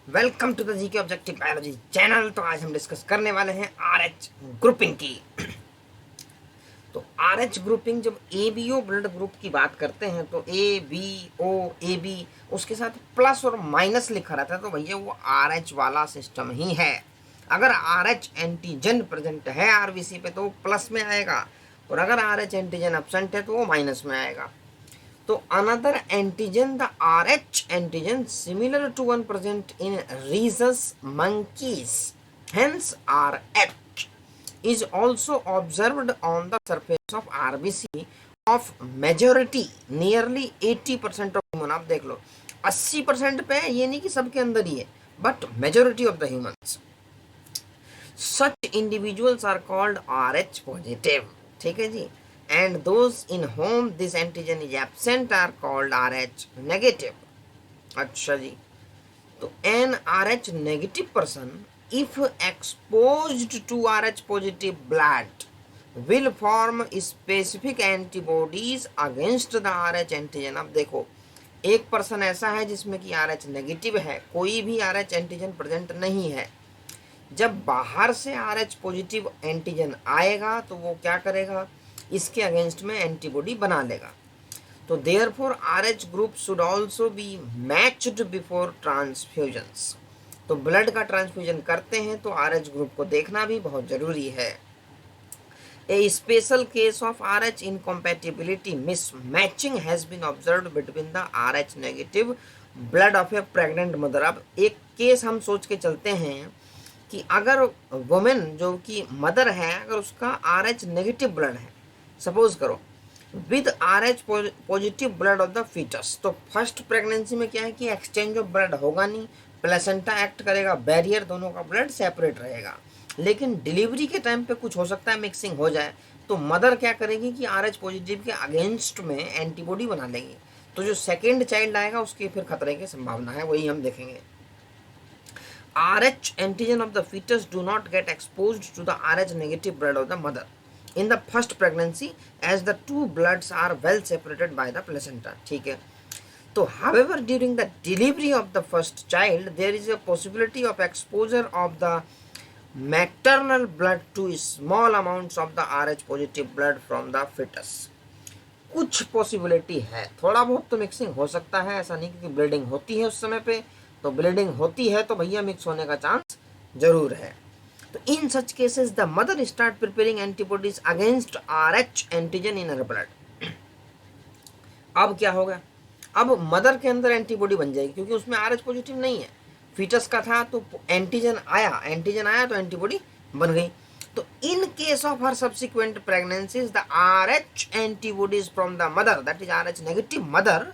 Welcome to the GK objective biology channel. तो आज हम डिस्कस करने वाले हैं आरएच ग्रुपिंग की। तो आरएच ग्रुपिंग, जब एबीओ ब्लड ग्रुप की बात करते हैं तो A B O A B उसके साथ प्लस और माइनस लिखा रहता है, तो भैया वो आरएच वाला सिस्टम ही है। अगर आरएच एंटीजन प्रेजेंट है आरबीसी पे तो वो प्लस में आएगा, और अगर आरएच एंटीजन एब्सेंट है तो वो माइनस में आएगा। तो another antigen, the Rh antigen, similar to one present in rhesus monkeys, hence Rh, is also observed on the surface of RBC of majority, nearly 80% of human। आप देख लो 80% पे है, ये नहीं कि सबके अंदर ही है, but majority of the humans। Such individuals are called RH positive। ठीक है जी। And those in whom this antigen is absent are called RH negative। अच्छा जी। तो an RH negative person, if exposed to RH positive blood, will form specific antibodies against the RH antigen। अब देखो, एक person ऐसा है जिसमें कि RH negative है, कोई भी RH एंटीजन प्रेजेंट नहीं है। जब बाहर से RH पॉजिटिव एंटीजन आएगा तो वो क्या करेगा, इसके अगेंस्ट में एंटीबॉडी बना लेगा। तो therefore RH group should also be matched before transfusions. तो ब्लड का ट्रांसफ्यूजन करते हैं तो RH ग्रुप को देखना भी बहुत जरूरी है। A special case of RH incompatibility mismatching has been observed between the RH negative blood of a pregnant mother। अब एक केस हम सोच के चलते हैं कि अगर वुमेन जो कि मदर है, अगर उसका RH नेगेटिव ब्लड है, सपोज करो with RH positive blood of the foetus, तो फर्स्ट प्रेगनेंसी में क्या है कि एक्सचेंज ऑफ ब्लड होगा नहीं, प्लेसेंटा एक्ट करेगा बैरियर, दोनों का ब्लड सेपरेट रहेगा। लेकिन डिलीवरी के टाइम पे कुछ हो सकता है, मिक्सिंग हो जाए, तो मदर क्या करेगी कि RH पॉजिटिव के अगेंस्ट में एंटीबॉडी बना लेगी। तो जो सेकेंड चाइल्ड आएगा उसकी फिर खतरे की संभावना है, वही हम देखेंगे। RH antigen of the fetus do not get exposed to the RH negative blood of the mother in the first pregnancy, as the two bloods are well separated by the placenta। ठीक है। तो however during the delivery of the first child there is a possibility of exposure of the maternal blood to small amounts of the RH positive blood from the fetus। कुछ possibility है, थोड़ा बहुत तो mixing हो सकता है, ऐसा नहीं, क्योंकि ब्लीडिंग होती है उस समय पे, तो ब्लीडिंग होती है तो भैया मिक्स होने का चांस जरूर है। तो in such cases the mother start preparing antibodies against RH antigen in her blood. अब क्या होगा, अब मदर के अंदर एंटीबॉडी बन जाएगी, क्योंकि उसमें RH पॉजिटिव नहीं है, फीटस का था, तो एंटीजन आया तो एंटीबॉडी बन गई। तो in case of her subsequent pregnancies, the RH antibodies from the mother, that is RH negative mother,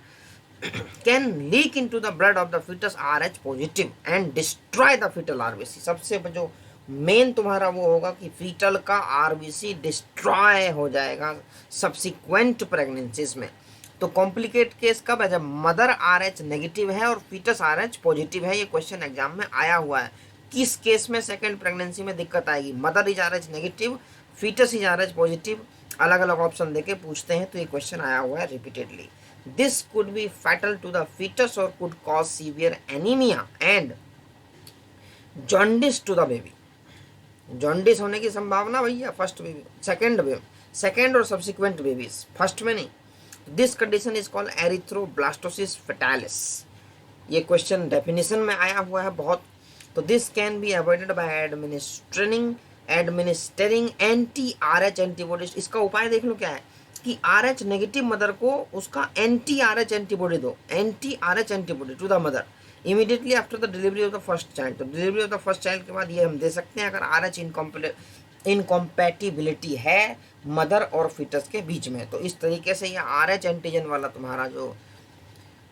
can leak into the blood of the fetus RH positive and destroy the fetal RBC। सबसे जो main तुम्हारा वो होगा कि fetal का RBC destroy हो जाएगा subsequent pregnancies में। तो कॉम्प्लिकेट केस कब है, जब मदर RH नेगेटिव है और फीटस RH पॉजिटिव है। ये क्वेश्चन एग्जाम में आया हुआ है। किस केस में सेकेंड प्रेगनेंसी में दिक्कत आएगी, mother is RH negative, foetus is RH positive, अलग अलग ऑप्शन देके पूछते हैं, तो ये क्वेश्चन आया हुआ है repeatedly. This could be fatal to the foetus और could cause severe anaemia and jaundice to the baby. Jaundice होने की संभावना भैया फर्स्ट बेबी, सेकेंड और सब्सिक्वेंट बेबीज, फर्स्ट में नहीं। This condition is called erythroblastosis fetalis. ये क्वेश्चन डेफिनेशन में आया हुआ है बहुत। तो this can be avoided by administering anti RH antibodies. इसका उपाय देख लो क्या है कि RH नेगेटिव मदर को उसका एंटी RH एंटीबॉडी दो, anti RH antibody to the mother immediately after the delivery of the first child. तो delivery of the first child के बाद ये हम दे सकते हैं अगर RH इनकॉम्पैटिबिलिटी है मदर और फीटस के बीच में। तो इस तरीके से ये RH एंटीजन वाला तुम्हारा जो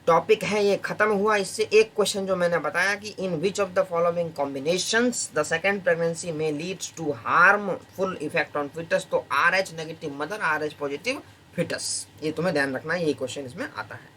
टॉपिक है ये खत्म हुआ। इससे एक क्वेश्चन जो मैंने बताया कि in which of the following combinations the second pregnancy में leads to harmful effect on foetus. तो RH negative mother, RH positive foetus, ये तुम्हें ध्यान रखना है, ये क्वेश्चन इसमें आता है।